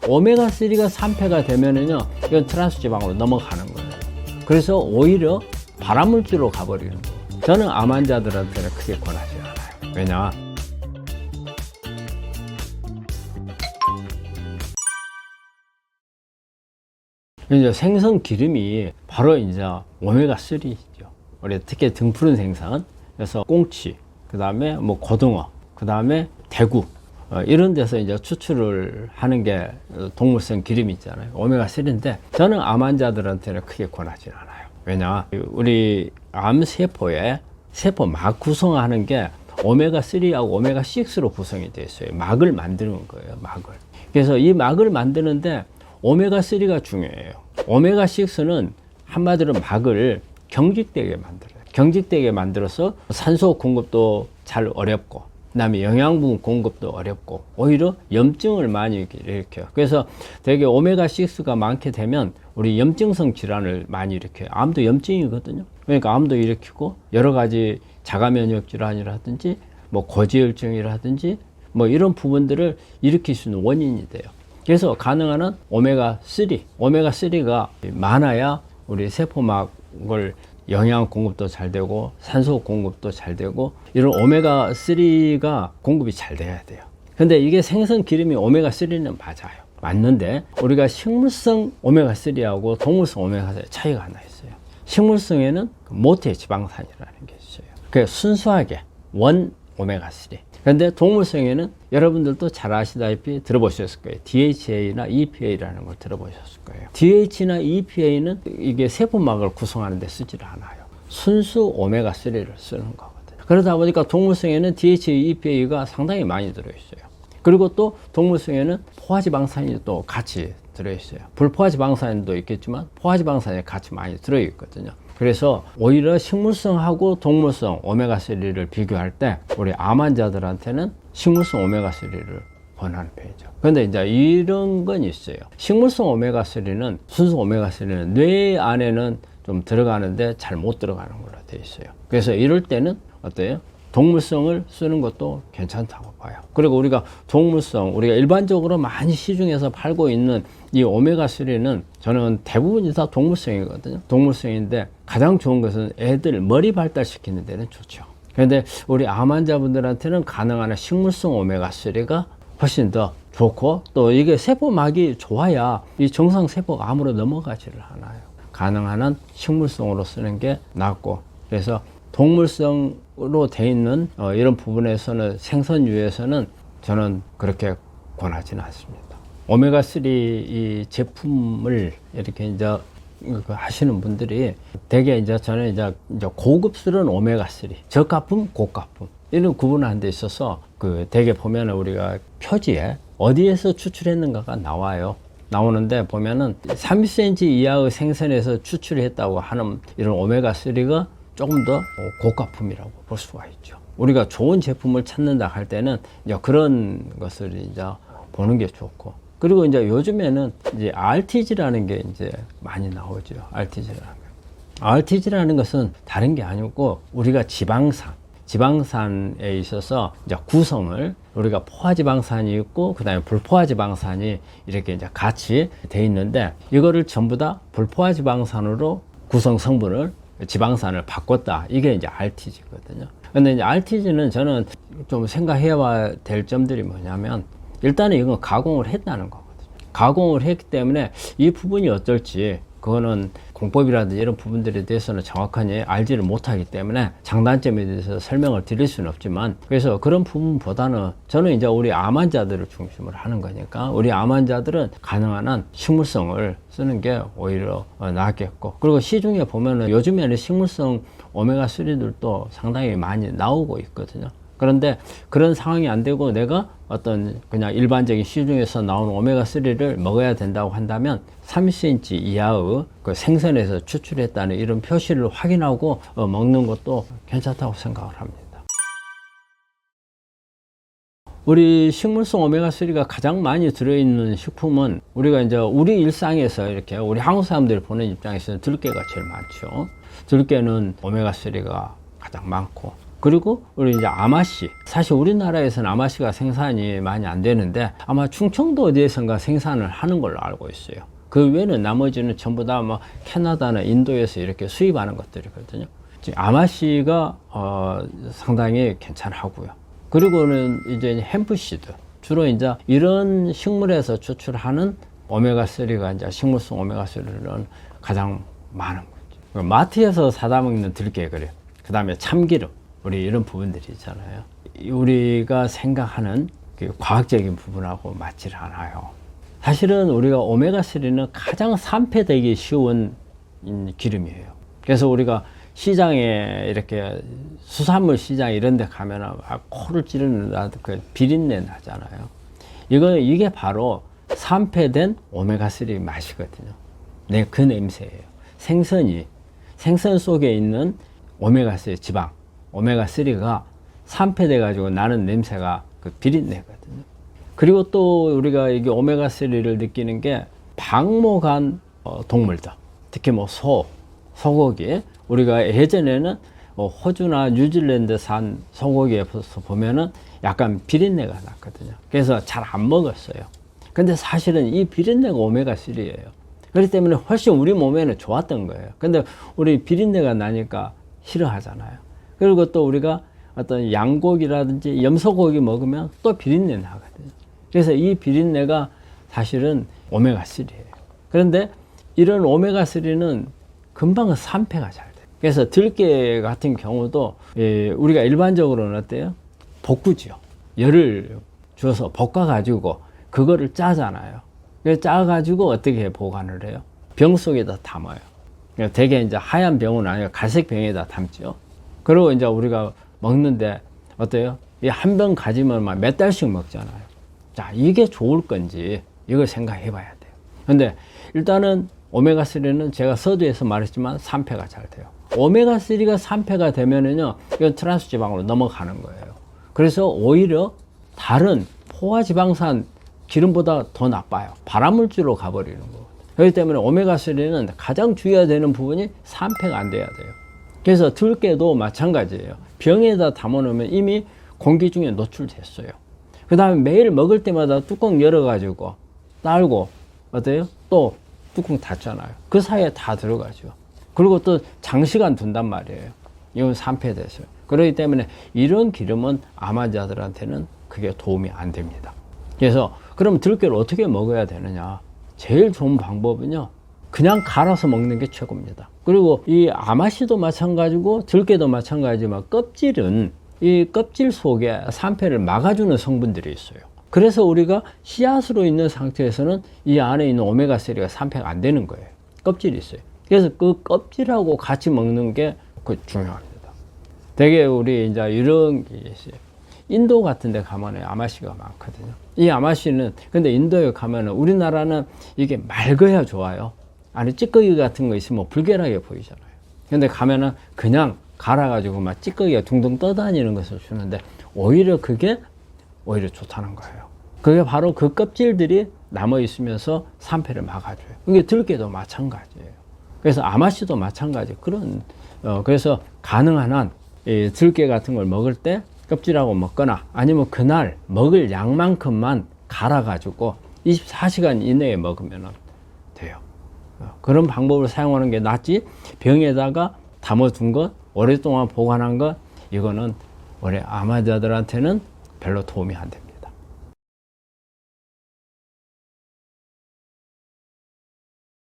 오메가3가 산패가 되면은요, 이건 트랜스 지방으로 넘어가는 거예요. 그래서 오히려 발암물질로 가버리는 거예요. 저는 암 환자들한테는 크게 권하지 않아요. 왜냐? 이제 생선 기름이 바로 이제 오메가3죠. 우리 특히 등푸른 생선, 그래서 꽁치, 그 다음에 뭐 고등어, 그 다음에 대구, 이런 데서 이제 추출을 하는 게 동물성 기름이 있잖아요. 오메가3인데 저는 암 환자들한테는 크게 권하지 않아요. 왜냐? 우리 암 세포에 세포막 구성하는 게 오메가3하고 오메가6로 구성이 되어 있어요. 막을 만드는 거예요. 막을. 그래서 이 막을 만드는데 오메가3가 중요해요. 오메가6는 한마디로 막을 경직되게 만들어요. 경직되게 만들어서 산소 공급도 잘 어렵고, 그 다음에 영양분 공급도 어렵고, 오히려 염증을 많이 일으켜요. 그래서 되게 오메가6가 많게 되면 우리 염증성 질환을 많이 일으켜요. 암도 염증이거든요. 그러니까 암도 일으키고, 여러 가지 자가면역 질환이라든지, 뭐 고지혈증이라든지, 뭐 이런 부분들을 일으킬 수 있는 원인이 돼요. 그래서 가능한 한 오메가3가 많아야 우리 세포막을 영양 공급도 잘 되고 산소 공급도 잘 되고, 이런 오메가3가 공급이 잘 돼야 돼요. 근데 이게 생선 기름이 오메가3는 맞아요. 맞는데 우리가 식물성 오메가3하고 동물성 오메가3 차이가 하나 있어요. 식물성에는 모태 지방산이라는 게 있어요. 그 순수하게 원 오메가3. 그런데 동물성에는 여러분들도 잘 아시다시피 들어보셨을 거예요. DHA나 EPA라는 걸 들어보셨을 거예요. DHA나 EPA는 이게 세포막을 구성하는 데 쓰질 않아요. 순수 오메가3를 쓰는 거거든요. 그러다 보니까 동물성에는 DHA, EPA가 상당히 많이 들어있어요. 그리고 또 동물성에는 포화지방산이 또 같이 들어있어요. 불포화지방산도 있겠지만 포화지방산이 같이 많이 들어있거든요. 그래서 오히려 식물성하고 동물성 오메가3를 비교할 때 우리 암 환자들한테는 식물성 오메가3를 권하는 편이죠. 그런데 이제 이런 건 있어요. 식물성 오메가3는, 순수 오메가3는 뇌 안에는 좀 들어가는데 잘 못 들어가는 걸로 되어 있어요. 그래서 이럴 때는 어때요? 동물성을 쓰는 것도 괜찮다고 봐요. 그리고 우리가 우리가 일반적으로 많이 시중에서 팔고 있는 이 오메가3는 저는 대부분이 다 동물성이거든요. 동물성인데 가장 좋은 것은 애들 머리 발달시키는 데는 좋죠. 그런데 우리 암 환자분들한테는 가능한 식물성 오메가3가 훨씬 더 좋고, 또 이게 세포막이 좋아야 이 정상 세포가 암으로 넘어가지를 않아요. 가능한 한 식물성으로 쓰는 게 낫고, 그래서 동물성으로 돼 있는 이런 부분에서는, 생선류에서는 저는 그렇게 권하지는 않습니다. 오메가3 이 제품을 이렇게 이제 하시는 분들이 되게 이제 저는 이제 고급스러운 오메가3, 저가품, 고가품 이런 구분하는 데 있어서 되게 보면은 우리가 표지에 어디에서 추출했는가가 나와요. 나오는데 보면은 30cm 이하의 생선에서 추출했다고 하는 이런 오메가3가 조금 더 고가품이라고 볼 수가 있죠. 우리가 좋은 제품을 찾는다 할 때는 이제 그런 것을 이제 보는 게 좋고, 그리고 이제 요즘에는 이제 RTG라는 게 이제 많이 나오죠. RTG라는 것은 다른 게 아니고 우리가 지방산에 있어서 이제 구성을 우리가 포화지방산이 있고 그다음에 불포화지방산이 이렇게 이제 같이 돼 있는데, 이거를 전부 다 불포화지방산으로 구성 성분을 지방산을 바꿨다. 이게 이제 RTG거든요. 근데 이제 RTG는 저는 좀 생각해야 될 점들이 뭐냐면, 일단은 이건 가공을 했다는 거거든요. 가공을 했기 때문에 이 부분이 어떨지, 그거는 공법이라든지 이런 부분들에 대해서는 정확하게 알지를 못하기 때문에 장단점에 대해서 설명을 드릴 수는 없지만, 그래서 그런 부분보다는 저는 이제 우리 암 환자들을 중심으로 하는 거니까 우리 암 환자들은 가능한 한 식물성을 쓰는 게 오히려 낫겠고, 그리고 시중에 보면은 요즘에는 식물성 오메가3들도 상당히 많이 나오고 있거든요. 그런데 그런 상황이 안 되고 내가 어떤 그냥 일반적인 시중에서 나오는 오메가3를 먹어야 된다고 한다면 30cm 이하의 그 생선에서 추출했다는 이런 표시를 확인하고 먹는 것도 괜찮다고 생각을 합니다. 우리 식물성 오메가3가 가장 많이 들어있는 식품은 우리가 이제 우리 일상에서 이렇게 우리 한국 사람들이 보는 입장에서는 들깨가 제일 많죠. 들깨는 오메가3가 가장 많고, 그리고 우리 이제 아마씨. 사실 우리나라에서는 아마씨가 생산이 많이 안 되는데 아마 충청도 어디에선가 생산을 하는 걸로 알고 있어요. 그 외에는 나머지는 전부 다 뭐 캐나다나 인도에서 이렇게 수입하는 것들이거든요. 아마씨가 상당히 괜찮하고요. 그리고는 이제 햄프시드. 주로 이제 이런 식물에서 추출하는 오메가3가 이제 식물성 오메가3는 가장 많은 거죠. 마트에서 사다 먹는 들깨 그래요. 그 다음에 참기름. 우리 이런 부분들이 있잖아요. 우리가 생각하는 그 과학적인 부분하고 맞지를 않아요. 사실은 우리가 오메가3는 가장 산패되기 쉬운 기름이에요. 그래서 우리가 시장에 이렇게 수산물 시장 이런 데 가면은 코를 찌르는 그 비린내 나잖아요. 이게 바로 산패된 오메가3 맛이거든요. 네, 그 냄새예요. 생선 속에 있는 오메가3 지방, 오메가3가 산패돼 가지고 나는 냄새가 그 비린내거든요. 그리고 또 우리가 이게 오메가3를 느끼는 게 방목한 동물들, 특히 뭐 소고기. 우리가 예전에는 호주나 뉴질랜드산 소고기에서 보면은 약간 비린내가 났거든요. 그래서 잘 안 먹었어요. 근데 사실은 이 비린내가 오메가3예요. 그렇기 때문에 훨씬 우리 몸에는 좋았던 거예요. 근데 우리 비린내가 나니까 싫어하잖아요. 그리고 또 우리가 어떤 양고기라든지 염소고기 먹으면 또 비린내 나거든요. 그래서 이 비린내가 사실은 오메가3예요. 그런데 이런 오메가3는 금방 산패가 잘 돼요. 그래서 들깨 같은 경우도 우리가 일반적으로는 어때요? 볶으죠. 열을 줘서 볶아가지고 그거를 짜잖아요. 그래서 짜가지고 어떻게 보관을 해요? 병 속에다 담아요. 대개 이제 하얀 병은 아니고 갈색 병에다 담죠. 그리고 이제 우리가 먹는데 어때요? 이 한 병 가지면 막 몇 달씩 먹잖아요. 자, 이게 좋을 건지 이걸 생각해 봐야 돼요. 근데 일단은 오메가3는 제가 서두에서 말했지만 산패가 잘 돼요. 오메가3가 산패가 되면은요, 이건 트랜스 지방으로 넘어가는 거예요. 그래서 오히려 다른 포화지방산 기름보다 더 나빠요. 발암물질로 가버리는 거거든요. 그렇기 때문에 오메가3는 가장 주의해야 되는 부분이 산패가 안 돼야 돼요. 그래서 들깨도 마찬가지예요. 병에다 담아놓으면 이미 공기 중에 노출됐어요. 그 다음에 매일 먹을 때마다 뚜껑 열어가지고 딸고 어때요? 또 뚜껑 닫잖아요. 그 사이에 다 들어가죠. 그리고 또 장시간 둔단 말이에요. 이건 산패돼서요. 그렇기 때문에 이런 기름은 암환자들한테는 그게 도움이 안 됩니다. 그래서 그럼 들깨를 어떻게 먹어야 되느냐? 제일 좋은 방법은요, 그냥 갈아서 먹는 게 최고입니다. 그리고 이 아마씨도 마찬가지고 들깨도 마찬가지지만 껍질은 이 껍질 속에 산패를 막아주는 성분들이 있어요. 그래서 우리가 씨앗으로 있는 상태에서는 이 안에 있는 오메가3가 산패가 안 되는 거예요. 껍질이 있어요. 그래서 그 껍질하고 같이 먹는 게 중요합니다. 되게 우리 이제 이런 게 있어요. 인도 같은 데 가면은 아마씨가 많거든요. 이 아마씨는 근데 인도에 가면은 우리나라는 이게 맑아야 좋아요. 안에 찌꺼기 같은 거 있으면 불결하게 보이잖아요. 근데 가면은 그냥 갈아가지고 막 찌꺼기가 둥둥 떠다니는 것을 주는데 오히려 그게 오히려 좋다는 거예요. 그게 바로 그 껍질들이 남아 있으면서 산패를 막아줘요. 이게 들깨도 마찬가지예요. 그래서 아마씨도 마찬가지. 그래서 가능한 한 이 들깨 같은 걸 먹을 때 껍질하고 먹거나 아니면 그날 먹을 양만큼만 갈아가지고 24시간 이내에 먹으면 돼요. 그런 방법을 사용하는 게 낫지, 병에다가 담아둔 것, 오랫동안 보관한 것, 이거는 우리 암환자들한테는 별로 도움이 안 됩니다.